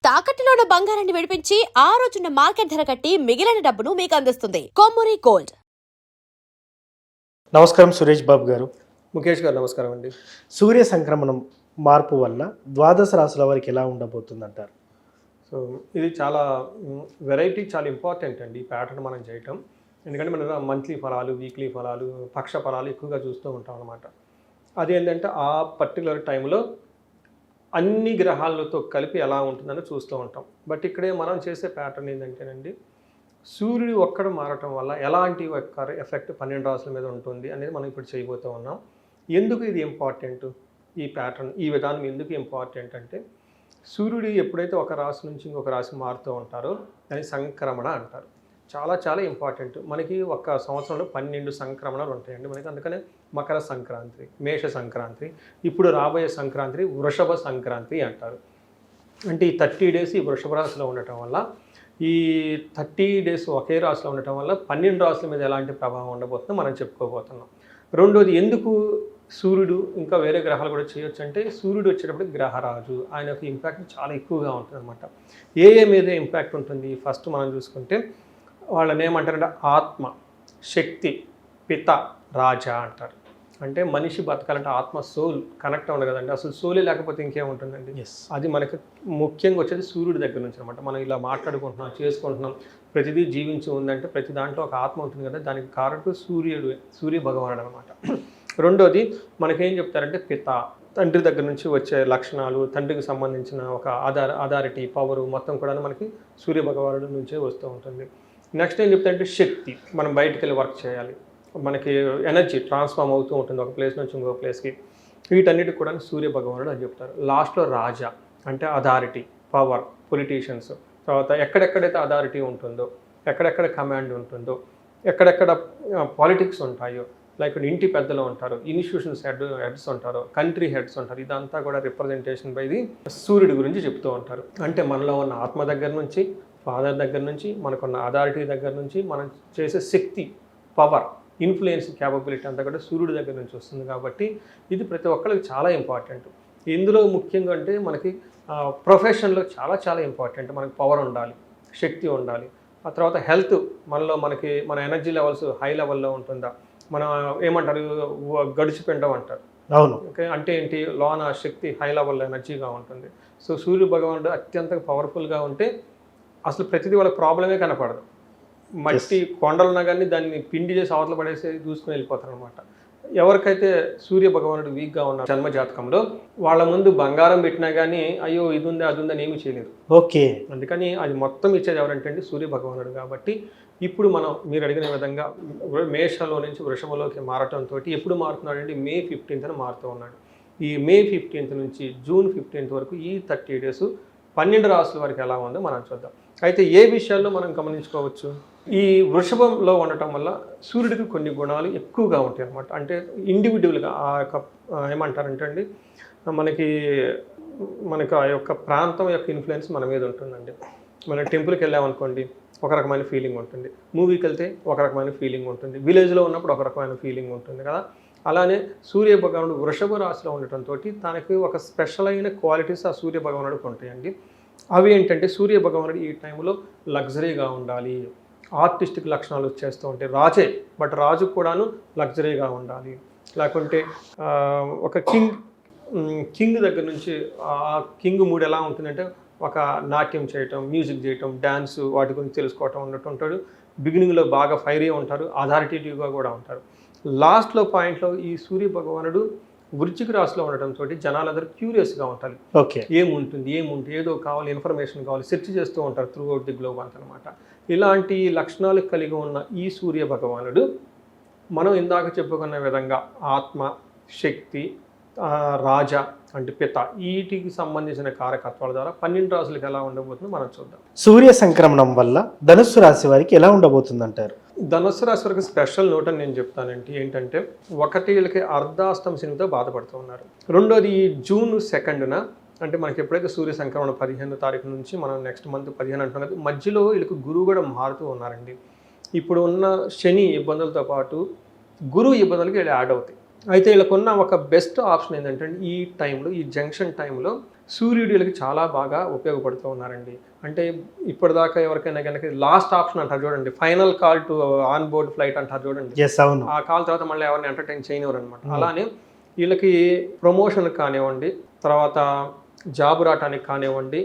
తాకట్టులో ఉన్న బంగారాన్ని విడిపించి ఆ రోజున్న మార్కెట్ ధర కట్టి మిగిలిన డబ్బును మీకు అందిస్తుంది కొమ్మూరి గోల్డ్. నమస్కారం సురేష్ బాబు గారు. ముఖేష్ గారు నమస్కారం అండి. సూర్య సంక్రమణం మార్పు వల్ల ద్వాదశ రాశుల వారికి ఎలా ఉండబోతుంది అంటారు? సో ఇది చాలా వెరైటీ, చాలా ఇంపార్టెంట్ అండి ఈ ప్యాటర్న్ మనం చేయటం. ఎందుకంటే మనం మంత్లీ ఫలాలు, వీక్లీ ఫలాలు, పక్ష ఫలాలు ఎక్కువగా చూస్తూ ఉంటాం అనమాట. అది ఏంటంటే ఆ పర్టికులర్ టైంలో అన్ని గ్రహాలతో కలిపి ఎలా ఉంటుందని చూస్తూ ఉంటాం. బట్ ఇక్కడే మనం చేసే ప్యాటర్న్ ఏంటంటేనండి, సూర్యుడు ఒక్కడు మారటం వల్ల ఎలాంటి ఎఫెక్ట్ 12 రాశుల మీద ఉంటుంది అనేది మనం ఇప్పుడు చేయబోతూ ఉన్నాం. ఎందుకు ఇది ఇంపార్టెంట్, ఈ ప్యాటర్న్, ఈ విధానం ఎందుకు ఇంపార్టెంట్ అంటే, సూర్యుడు ఎప్పుడైతే ఒక రాశి నుంచి ఇంకొక రాశి మారుతూ ఉంటారో దాన్ని సంక్రమణ అంటారు. చాలా చాలా ఇంపార్టెంట్. మనకి ఒక సంవత్సరంలో 12 సంక్రమణాలు ఉంటాయండి మనకి. అందుకనే మకర సంక్రాంతి, మేష సంక్రాంతి, ఇప్పుడు రాబోయే సంక్రాంతి వృషభ సంక్రాంతి అంటారు. అంటే ఈ 30 డేస్ ఈ వృషభ రాశిలో ఉండటం వల్ల, ఈ 30 డేస్ ఒకే రాశిలో ఉండటం వల్ల 12 రాశుల మీద ఎలాంటి ప్రభావం ఉండబోతుందో మనం చెప్పుకోబోతున్నాం. రెండోది, ఎందుకు సూర్యుడు ఇంకా వేరే గ్రహాలు కూడా చేయొచ్చు అంటే, సూర్యుడు వచ్చేటప్పుడు గ్రహరాజు, ఆయన యొక్క ఇంపాక్ట్ చాలా ఎక్కువగా ఉంటుంది అనమాట. ఏ మీద ఇంపాక్ట్ ఉంటుంది ఫస్ట్ మనం చూసుకుంటే, వాళ్ళని ఏమంటారంటే ఆత్మ, శక్తి, పిత, రాజా అంటారు. అంటే మనిషి బతకాలంటే ఆత్మ, సోల్ కనెక్ట్ ఉండదు కదండి. అసలు సోలే లేకపోతే ఇంకేముంటుందండి. అది మనకి ముఖ్యంగా వచ్చేది సూర్యుడి దగ్గర నుంచి అనమాట. మనం ఇలా మాట్లాడుకుంటున్నాం, చేసుకుంటున్నాం, ప్రతిదీ జీవించి ఉందంటే ప్రతి దాంట్లో ఒక ఆత్మ ఉంటుంది కదా. దానికి కారణం సూర్య భగవానుడు అనమాట. రెండోది, మనకేం చెప్తారంటే పిత, తండ్రి దగ్గర నుంచి వచ్చే లక్షణాలు, తండ్రికి సంబంధించిన ఒక అథారిటీ, పవరు మొత్తం కూడా మనకి సూర్య భగవానుడి నుంచే వస్తూ ఉంటుంది. నెక్స్ట్ ఏం చెప్తారంటే శక్తి, మనం బయటికి వెళ్ళి వర్క్ చేయాలి, మనకి ఎనర్జీ ట్రాన్స్ఫార్మ్ అవుతూ ఉంటుంది ఒక ప్లేస్ నుంచి ఇంకో ప్లేస్కి. వీటన్నిటికి కూడా సూర్య భగవానుడు అని చెప్తారు. లాస్ట్లో రాజా అంటే అథారిటీ, పవర్, పొలిటీషియన్స్. తర్వాత ఎక్కడెక్కడైతే అథారిటీ ఉంటుందో, ఎక్కడెక్కడ కమాండ్ ఉంటుందో, ఎక్కడెక్కడ పాలిటిక్స్ ఉంటాయో, లైక్ ఇంటి పెద్దలు ఉంటారు, ఇన్స్టిట్యూషన్స్ హెడ్స్ ఉంటారు, కంట్రీ హెడ్స్ ఉంటారు. ఇదంతా కూడా రిప్రజెంటేషన్ బై ది సూర్యుడి గురించి చెప్తూ ఉంటారు. అంటే మనలో ఉన్న ఆత్మ దగ్గర నుంచి, ఫాదర్ దగ్గర నుంచి, మనకున్న అథారిటీ దగ్గర నుంచి, మనం చేసే శక్తి, పవర్, ఇన్ఫ్లుయెన్స్, క్యాపబిలిటీ అంతా కూడా సూర్యుడి దగ్గర నుంచి వస్తుంది. కాబట్టి ఇది ప్రతి ఒక్కరికి చాలా ఇంపార్టెంట్. ఇందులో ముఖ్యంగా అంటే మనకి ప్రొఫెషన్లో చాలా చాలా ఇంపార్టెంట్. మనకి పవర్ ఉండాలి, శక్తి ఉండాలి. ఆ తర్వాత హెల్త్, మన ఎనర్జీ లెవెల్స్ హై లెవెల్లో ఉంటుందా, మనం ఏమంటారు గడిచిపెండం అంటారు. అవును. ఓకే, అంటే ఏంటి, లోన శక్తి హై లెవెల్లో ఎనర్జీగా ఉంటుంది. సో సూర్య భగవానుడు అత్యంత పవర్ఫుల్గా ఉంటే అసలు ప్రతిదీ వాళ్ళ ప్రాబ్లమే కనపడదు. మట్టి కొండలున్నా కానీ దాన్ని పిండి చేసి అవతల పడేసి చూసుకుని వెళ్ళిపోతారు అనమాట. ఎవరికైతే సూర్య భగవానుడు వీక్గా ఉన్న జన్మజాతకంలో, వాళ్ళ ముందు బంగారం పెట్టినా కానీ అయ్యో ఇది ఉంది అది ఉందని ఏమీ చేయలేదు. ఓకే. అందుకని అది మొత్తం ఇచ్చేది ఎవరంటే అండి సూర్య భగవానుడు. కాబట్టి ఇప్పుడు మీరు అడిగిన విధంగా మేషంలో నుంచి వృషభంలోకి మారటంతో ఎప్పుడు మారుతున్నాడండి, మే 15న మారుతూ ఉన్నాడు. ఈ మే 15 నుంచి జూన్ 15 వరకు ఈ 30 డేస్ 12 రాశుల వరకు ఎలా ఉందో మనం చూద్దాం. అయితే ఏ విషయాల్లో మనం గమనించుకోవచ్చు, ఈ వృషభంలో ఉండటం వల్ల సూర్యుడికి కొన్ని గుణాలు ఎక్కువగా ఉంటాయి అన్నమాట. అంటే ఇండివిజువల్గా ఆ యొక్క ఏమంటారంటే అండి, మనకి ఆ యొక్క ప్రాంతం యొక్క ఇన్ఫ్లుయెన్స్ మన మీద ఉంటుందండి. మనం టెంపుల్కి వెళ్ళామనుకోండి ఒక రకమైన ఫీలింగ్ ఉంటుంది, మూవీకి వెళ్తే ఒక రకమైన ఫీలింగ్ ఉంటుంది, విలేజ్లో ఉన్నప్పుడు ఒక రకమైన ఫీలింగ్ ఉంటుంది కదా. అలానే సూర్య భగవానుడు వృషభ రాశిలో ఉండటంతో తనకి ఒక స్పెషల్ అయిన క్వాలిటీస్ ఆ సూర్య భగవానుడికి ఉంటాయండి. అవి ఏంటంటే, సూర్య భగవానుడు ఈ టైంలో లగ్జరీగా ఉండాలి, ఆర్టిస్టిక్ లక్షణాలు వచ్చేస్తూ ఉంటాయి. రాజే, బట్ రాజు కూడాను లగ్జరీగా ఉండాలి. లేకుంటే ఒక కింగ్ దగ్గర నుంచి ఆ కింగ్ మూడ్ ఎలా ఉంటుందంటే, ఒక నాట్యం చేయటం, మ్యూజిక్ చేయటం, డ్యాన్స్, వాటి గురించి తెలుసుకోవటం ఉన్నట్టు ఉంటాడు. బిగినింగ్లో బాగా ఫైరీ ఉంటారు, అథారిటేటివ్గా కూడా ఉంటారు. లాస్ట్లో పాయింట్లో ఈ సూర్య భగవానుడు వృశ్చిక రాశిలో ఉండటంతో జనాలందరూ క్యూరియస్గా ఉంటారు. ఓకే, ఏముంటుంది ఏదో కావాలి, ఇన్ఫర్మేషన్ కావాలి, సెర్చ్ చేస్తూ ఉంటారు త్రూ అవుట్ ది గ్లోబ్ అంతనమాట. ఇలాంటి లక్షణాలు కలిగి ఉన్న ఈ సూర్య భగవానుడు మనం ఇందాక చెప్పుకున్న విధంగా ఆత్మ, శక్తి, రాజా అంటే పిత, వీటికి సంబంధించిన కారకత్వాల ద్వారా 12 రాశులకు ఎలా ఉండబోతుందో మనం చూద్దాం. సూర్య సంక్రమణం వల్ల ధనుస్సు రాశి వారికి ఎలా ఉండబోతుంది అంటారు? ధనుస్సు రాశి వారికి స్పెషల్ నోట్ అని నేను చెప్తానంటే ఏంటంటే, ఒకటి వీళ్ళకి అర్ధాష్టమ శనితో బాధపడుతూ ఉన్నారు. రెండోది, ఈ జూన్ 2న అంటే మనకి ఎప్పుడైతే సూర్య సంక్రమణ 15వ తారీఖు నుంచి మనం నెక్స్ట్ మంత్ 15 అంటున్నాం కదా, మధ్యలో వీళ్ళకి గురువు కూడా మారుతూ ఉన్నారండి. ఇప్పుడు ఉన్న శని ఇబ్బందులతో పాటు గురువు ఇబ్బందులకి వీళ్ళు యాడ్ అవుతాయి. అయితే వీళ్ళకున్న ఒక బెస్ట్ ఆప్షన్ ఏంటంటే, ఈ టైంలో, ఈ జంక్షన్ టైంలో సూర్యుడు వీళ్ళకి చాలా బాగా ఉపయోగపడుతూ ఉన్నారండి. అంటే ఇప్పటిదాకా ఎవరికైనా కనుక లాస్ట్ ఆప్షన్ అంటారు చూడండి, final call to on board flight అంటారు చూడండి. ఎస్, అవును. ఆ కాల్ తర్వాత మళ్ళీ ఎవరిని ఎంటర్టైన్ చేయనివ్వరు అనమాట. అలానే వీళ్ళకి ప్రమోషన్ కానివ్వండి, తర్వాత జాబ్ రావడానికి కానివ్వండి,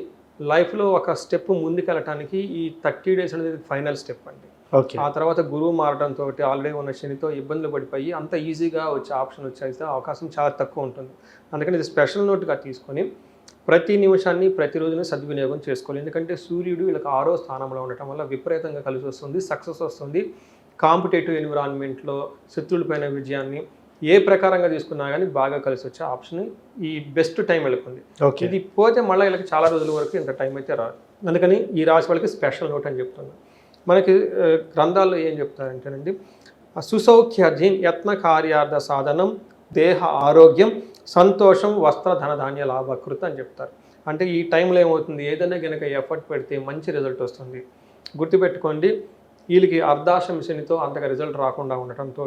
లైఫ్లో ఒక స్టెప్ ముందుకెళ్ళటానికి ఈ 30 days అనేది ఫైనల్ స్టెప్ అండి. ఓకే. ఆ తర్వాత గురువు మారడంతో ఆల్రెడీ ఉన్న శనితో ఇబ్బందులు పడిపోయి అంత ఈజీగా వచ్చే ఆప్షన్ వచ్చేస్తే అవకాశం చాలా తక్కువ ఉంటుంది. అందుకని ఇది స్పెషల్ నోట్గా తీసుకొని ప్రతి నిమిషాన్ని ప్రతిరోజుని సద్వినియోగం చేసుకోవాలి. ఎందుకంటే సూర్యుడు వీళ్ళకి 6వ స్థానంలో ఉండటం వల్ల విపరీతంగా కలిసి వస్తుంది, సక్సెస్ వస్తుంది. కాంపిటేటివ్ ఎన్విరాన్మెంట్లో శత్రువులపైన విజయాన్ని ఏ ప్రకారంగా తీసుకున్నా కానీ బాగా కలిసి వచ్చే ఆప్షన్ ఈ బెస్ట్ టైం వెళ్ళకుంది. ఓకే. ఇది పోతే మళ్ళీ వీళ్ళకి చాలా రోజుల వరకు ఇంత టైం అయితే రాదు. అందుకని ఈ రాశి వాళ్ళకి స్పెషల్ నోట్ అని చెప్తున్నాను. మనకి గ్రంథాల్లో ఏం చెప్తారంటేనండి, సుసౌఖ్యధీన్ యత్న కార్యార్థ సాధనం దేహ ఆరోగ్యం సంతోషం వస్త్ర ధనధాన్య లాభకృత అని చెప్తారు. అంటే ఈ టైంలో ఏమవుతుంది, ఏదైనా కనుక ఎఫర్ట్ పెడితే మంచి రిజల్ట్ వస్తుంది. గుర్తుపెట్టుకోండి, వీళ్ళకి అర్ధాశం శనితో అంతగా రిజల్ట్ రాకుండా ఉండటంతో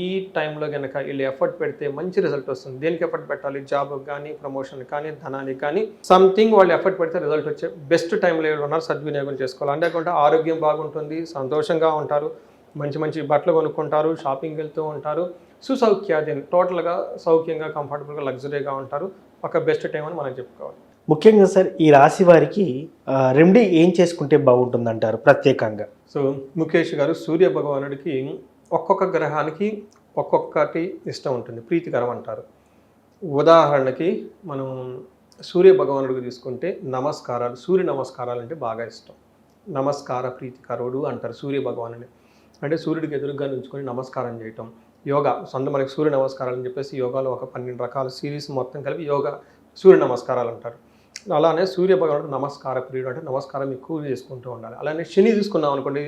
ఈ టైంలో కనుక వీళ్ళు ఎఫర్ట్ పెడితే మంచి రిజల్ట్ వస్తుంది. దేనికి ఎఫర్ట్ పెట్టాలి, జాబ్కి కానీ, ప్రమోషన్ కానీ, ధనానికి కానీ, సంథింగ్ వాళ్ళు ఎఫర్ట్ పెడితే రిజల్ట్ వచ్చే బెస్ట్ టైంలో ఉన్నారు, సద్వినియోగం చేసుకోవాలి. అంతేకాకుండా ఆరోగ్యం బాగుంటుంది, సంతోషంగా ఉంటారు, మంచి మంచి బట్టలు కొనుక్కుంటారు, షాపింగ్కి వెళ్తూ ఉంటారు, సుసౌఖ్యాధీన్ టోటల్గా సౌఖ్యంగా, కంఫర్టబుల్గా, లగ్జరీగా ఉంటారు. ఒక బెస్ట్ టైం అని మనం చెప్పుకోవాలి. ముఖ్యంగా సార్, ఈ రాశి వారికి రెమెడీ ఏం చేసుకుంటే బాగుంటుంది అంటారు ప్రత్యేకంగా? సో ముఖేష్ గారు, సూర్య భగవానుడికి ఒక్కొక్క గ్రహానికి ఒక్కొక్కటి ఇష్టం ఉంటుంది, ప్రీతికరం అంటారు. ఉదాహరణకి మనం సూర్య భగవానుడికి తీసుకుంటే నమస్కారాలు, సూర్య నమస్కారాలు అంటే బాగా ఇష్టం. నమస్కార ప్రీతికరుడు అంటారు సూర్య భగవానుని. అంటే సూర్యుడికి ఎదురుగా నుంచుకొని నమస్కారం చేయటం, యోగా మనకి సూర్య నమస్కారాలు అని చెప్పేసి యోగాలో ఒక 12 రకాల సిరీస్ మొత్తం కలిపి యోగా సూర్య నమస్కారాలు అంటారు. అలానే సూర్య భగవానుడు నమస్కార ప్రియుడు, అంటే నమస్కారం ఎక్కువ చేసుకుంటూ ఉండాలి. అలానే శని తీసుకున్నాం అనుకోండి,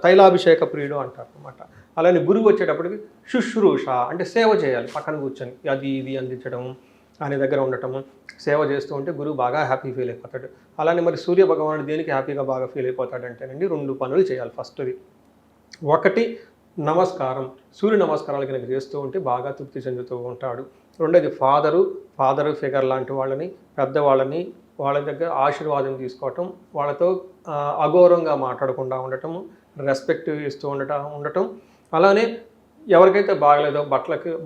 తైలాభిషేక ప్రియుడు అంటారు అనమాట. అలానే గురువు వచ్చేటప్పటికి శుశ్రూష అంటే సేవ చేయాలి, పక్కన కూర్చొని అది ఇది అందించడం, ఆయన దగ్గర ఉండటము, సేవ చేస్తూ ఉంటే గురువు బాగా హ్యాపీ ఫీల్ అయిపోతాడు. అలానే మరి సూర్య భగవానుడు దేనికి హ్యాపీగా బాగా ఫీల్ అయిపోతాడంటేనండి, 2 పనులు చేయాలి. ఫస్ట్ది ఒకటి నమస్కారం, సూర్య నమస్కారాలు కనుక చేస్తూ ఉంటే బాగా తృప్తి చెందుతూ ఉంటాడు. రెండోది ఫాదరు ఫిగర్ లాంటి వాళ్ళని, పెద్దవాళ్ళని, వాళ్ళ దగ్గర ఆశీర్వాదం తీసుకోవటం, వాళ్ళతో అగౌరవంగా మాట్లాడకుండా ఉండటం, రెస్పెక్ట్ ఇస్తూ ఉండటం. అలానే ఎవరికైతే బాగలేదో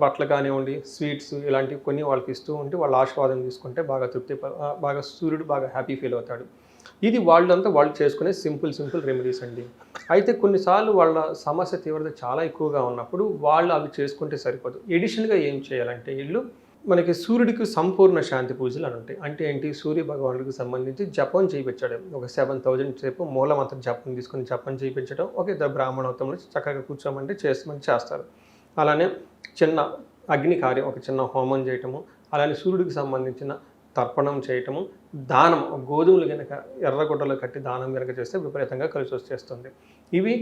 బట్టలు కానివ్వండి, స్వీట్స్ ఇలాంటివి కొన్ని వాళ్ళకి ఇస్తూ ఉంటే వాళ్ళ ఆశీర్వాదం తీసుకుంటే బాగా సూర్యుడు బాగా హ్యాపీ ఫీల్ అవుతాడు. ఇది వాళ్ళు చేసుకునే సింపుల్ రెమెడీస్ అండి. అయితే కొన్నిసార్లు వాళ్ళ సమస్య తీవ్రత చాలా ఎక్కువగా ఉన్నప్పుడు వాళ్ళు అవి చేసుకుంటే సరిపోదు. ఎడిషన్గా ఏం చేయాలంటే వీళ్ళు మనకి సూర్యుడికి సంపూర్ణ శాంతి పూజలు అని ఉంటాయి. అంటే ఏంటి, సూర్య భగవానుడికి సంబంధించి జపం చేయించడం, ఒక 7000 సేపు మూలమంత్ర జపం తీసుకొని జపం చేయించడం, ఒక ఇద్దరు బ్రాహ్మణోత్తములు చక్కగా కూర్చోమంటే చేస్తారు. అలానే చిన్న అగ్ని కార్యం, ఒక చిన్న హోమం చేయటము, అలానే సూర్యుడికి సంబంధించిన తర్పణం చేయటము, దానం, గోధుమలు కనుక ఎర్రగుడ్డలు కట్టి దానం కనుక చేస్తే విపరీతంగా కలిసి వచ్చేస్తుంది. ఇవి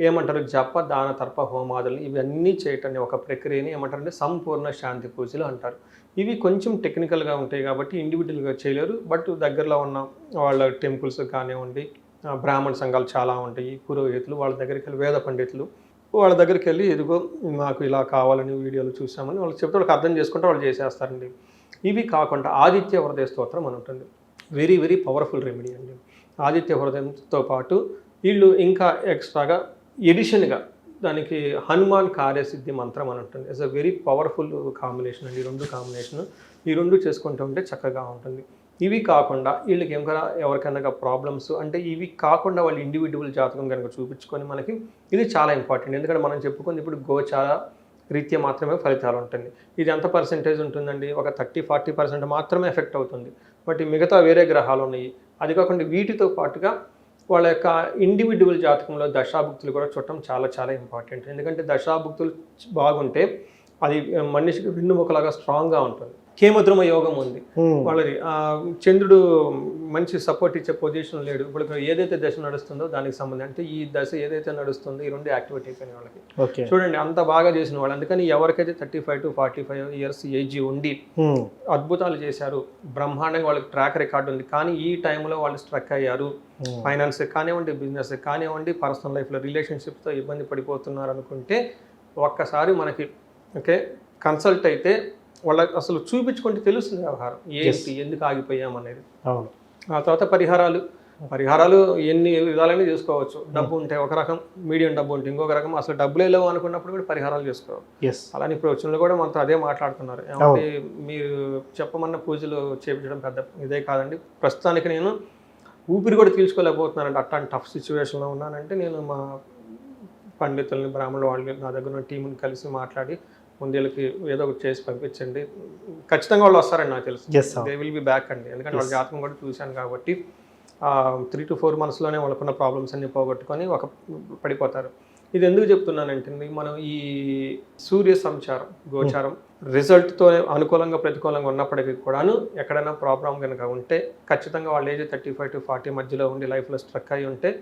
ఏమంటారు, జప దాన తర్ప హోమాదులు ఇవన్నీ చేయటాన్ని ఒక ప్రక్రియని ఏమంటారంటే సంపూర్ణ శాంతి పూజలు అంటారు. ఇవి కొంచెం టెక్నికల్గా ఉంటాయి కాబట్టి ఇండివిజువల్గా చేయలేరు. బట్ దగ్గరలో ఉన్న వాళ్ళ టెంపుల్స్ కానివ్వండి, బ్రాహ్మణ సంఘాలు చాలా ఉంటాయి, పురోహితులు, వాళ్ళ దగ్గరికి వెళ్ళి వేద పండితులు వాళ్ళ దగ్గరికి వెళ్ళి ఎదుగో మాకు ఇలా కావాలని వీడియోలు చూసామని వాళ్ళు చెప్తే వాళ్ళకి అర్థం చేసుకుంటే వాళ్ళు చేసేస్తారండి. ఇవి కాకుండా ఆదిత్య హృదయ స్తోత్రం అని ఉంటుంది, వెరీ పవర్ఫుల్ రెమెడీ అండి. ఆదిత్య హృదయంతో పాటు వీళ్ళు ఇంకా ఎక్స్ట్రాగా ఎడిషన్గా దానికి హనుమాన్ కార్యసిద్ధి మంత్రం అని ఉంటుంది. It's a very powerful combination అండి. 2 కాంబినేషన్, ఈ 2 చేసుకుంటూ ఉంటే చక్కగా ఉంటుంది. ఇవి కాకుండా వీళ్ళకి ఎవరికైనా ప్రాబ్లమ్స్ అంటే ఇవి కాకుండా వాళ్ళు ఇండివిజువల్ జాతకం కనుక చూపించుకొని మనకి ఇది చాలా ఇంపార్టెంట్. ఎందుకంటే మనం చెప్పుకుంది ఇప్పుడు గోచార రీత్యా మాత్రమే ఫలితాలు ఉంటుంది. ఇది ఎంత పర్సెంటేజ్ ఉంటుందండి, ఒక 30-40% మాత్రమే ఎఫెక్ట్ అవుతుంది. బట్ మిగతా వేరే గ్రహాలు ఉన్నాయి. అది కాకుండా వీటితో పాటుగా వాళ్ళ యొక్క ఇండివిజువల్ జాతకంలో దశాభుక్తులు కూడా చూడటం చాలా ఇంపార్టెంట్. ఎందుకంటే దశాభుక్తులు బాగుంటే అది మనిషికి వెన్నుముకలాగా స్ట్రాంగ్గా ఉంటుంది. కేమద్రుమ యోగం ఉంది వాళ్ళది, చంద్రుడు మంచి సపోర్ట్ ఇచ్చే పొజిషన్ లేడు. ఇప్పుడు ఏదైతే దశ నడుస్తుందో దానికి సంబంధించి అంటే ఈ దశ ఏదైతే నడుస్తుందో ఈ 2 యాక్టివేట్ అయిపోయిన వాళ్ళకి చూడండి అంత బాగా చేసిన వాళ్ళు. అందుకని ఎవరికైతే 35 to 45 ఇయర్స్ ఏజ్ ఉండి అద్భుతాలు చేశారు, బ్రహ్మాండంగా వాళ్ళకి ట్రాక్ రికార్డు ఉంది, కానీ ఈ టైంలో వాళ్ళు స్ట్రక్ అయ్యారు. ఫైనాన్స్ కానివ్వండి, బిజినెస్ కానివ్వండి, పర్సనల్ లైఫ్లో రిలేషన్షిప్తో ఇబ్బంది పడిపోతున్నారు అనుకుంటే ఒక్కసారి మనకి కన్సల్ట్ అయితే వాళ్ళకి అసలు చూపించుకుంటే తెలుస్తుంది వ్యవహారం ఏంటి, ఎందుకు ఆగిపోయాం అనేది. అవును. ఆ తర్వాత పరిహారాలు ఎన్ని విధాలైనా చేసుకోవచ్చు. డబ్బు ఉంటే ఒక రకం, మీడియం డబ్బు ఉంటే ఇంకొక రకం, అసలు డబ్బులే లేవు అనుకున్నప్పుడు కూడా పరిహారాలు చేసుకోవాలి. ఎస్. అలానే ఇప్పుడు వచ్చిన కూడా మనతో అదే మాట్లాడుతున్నారు. ఏమంటే మీరు చెప్పమన్న పూజలు చేయించడం పెద్ద ఇదే కాదండి, ప్రస్తుతానికి నేను ఊపిరి కూడా తీసుకోలేకపోతున్నానండి, అట్లాంటి టఫ్ సిచ్యువేషన్లో ఉన్నానంటే నేను మా పండితుల్ని, బ్రాహ్మణుల వాళ్ళని, నా దగ్గర ఉన్న టీంని కలిసి మాట్లాడి ముందేళ్ళకి ఏదో ఒకటి చేసి పంపించండి, ఖచ్చితంగా వాళ్ళు వస్తారండి. నాకు తెలుసు దే విల్ బి బ్యాక్ అండి, ఎందుకంటే వాళ్ళ జాతకం కూడా చూశాను కాబట్టి 3 to 4 monthsలోనే వాళ్ళకున్న ప్రాబ్లమ్స్ అన్ని పోగొట్టుకొని పడిపోతారు. ఇది ఎందుకు చెప్తున్నానంటే మనం ఈ సూర్య సంచారం గోచారం రిజల్ట్తో అనుకూలంగా ప్రతికూలంగా ఉన్నప్పటికీ కూడాను ఎక్కడైనా ప్రాబ్లం కనుక ఉంటే ఖచ్చితంగా వాళ్ళ ఏజ్ 35 to 40 మధ్యలో ఉండి లైఫ్లో స్ట్రక్ అయి ఉంటే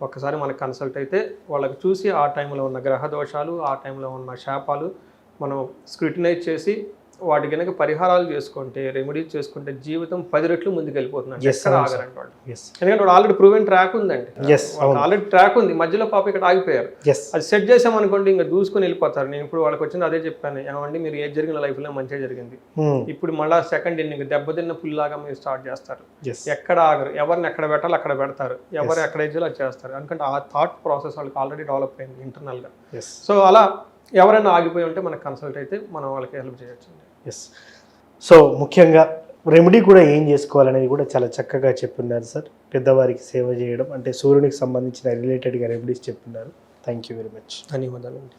ఒక్కసారి మనకు కన్సల్ట్ అయితే వాళ్ళకి చూసి ఆ టైంలో ఉన్న గ్రహ దోషాలు, ఆ టైంలో ఉన్న శాపాలు మనం స్క్రూటినైజ్ చేసి వాటి కనుక పరిహారాలు చేసుకుంటే, రెమెడీస్ చేసుకుంటే జీవితం 10 రెట్లు ముందుకు వెళ్ళిపోతుంది. ఎక్కడ ఆగరండి వాళ్ళు, ఎందుకంటే వాడు ఆల్రెడీ ప్రూవెన్ ట్రాక్ ఉందండి, ఆల్రెడీ ట్రాక్ ఉంది, మధ్యలో పాప ఇక్కడ ఆగిపోయారు. అది సెట్ చేసామనుకోండి ఇంకా దూసుకొని వెళ్ళిపోతారు. నేను ఇప్పుడు వాళ్ళకి వచ్చింది అదే చెప్పాను, ఏమండి మీరు ఏది జరిగిన లైఫ్లో మంచిగా జరిగింది, ఇప్పుడు మళ్ళీ సెకండ్ ఇన్నింగ్ దెబ్బతిన్న పుల్లాగా మీరు స్టార్ట్ చేస్తారు. ఎక్కడ ఆగరు, ఎవరిని ఎక్కడ పెట్టాలి అక్కడ పెడతారు, ఎవరు ఎక్కడ ఏజ్లో అది చేస్తారు. ఎందుకంటే ఆ థాట్ ప్రాసెస్ వాళ్ళకి ఆల్రెడీ డెవలప్ అయింది ఇంటర్నల్గా. సో అలా ఎవరైనా ఆగిపోయి ఉంటే మనకు కన్సల్ట్ అయితే మనం వాళ్ళకి హెల్ప్ చేయొచ్చు. ఎస్. సో ముఖ్యంగా రెమెడీ కూడా ఏం చేసుకోవాలనేది కూడా చాలా చక్కగా చెప్పున్నారు సార్. పెద్దవారికి సేవ చేయడం అంటే సూర్యునికి సంబంధించిన రిలేటెడ్గా రెమెడీస్ చెప్పున్నారు. Thank you very much. ధన్యవాదాలండి.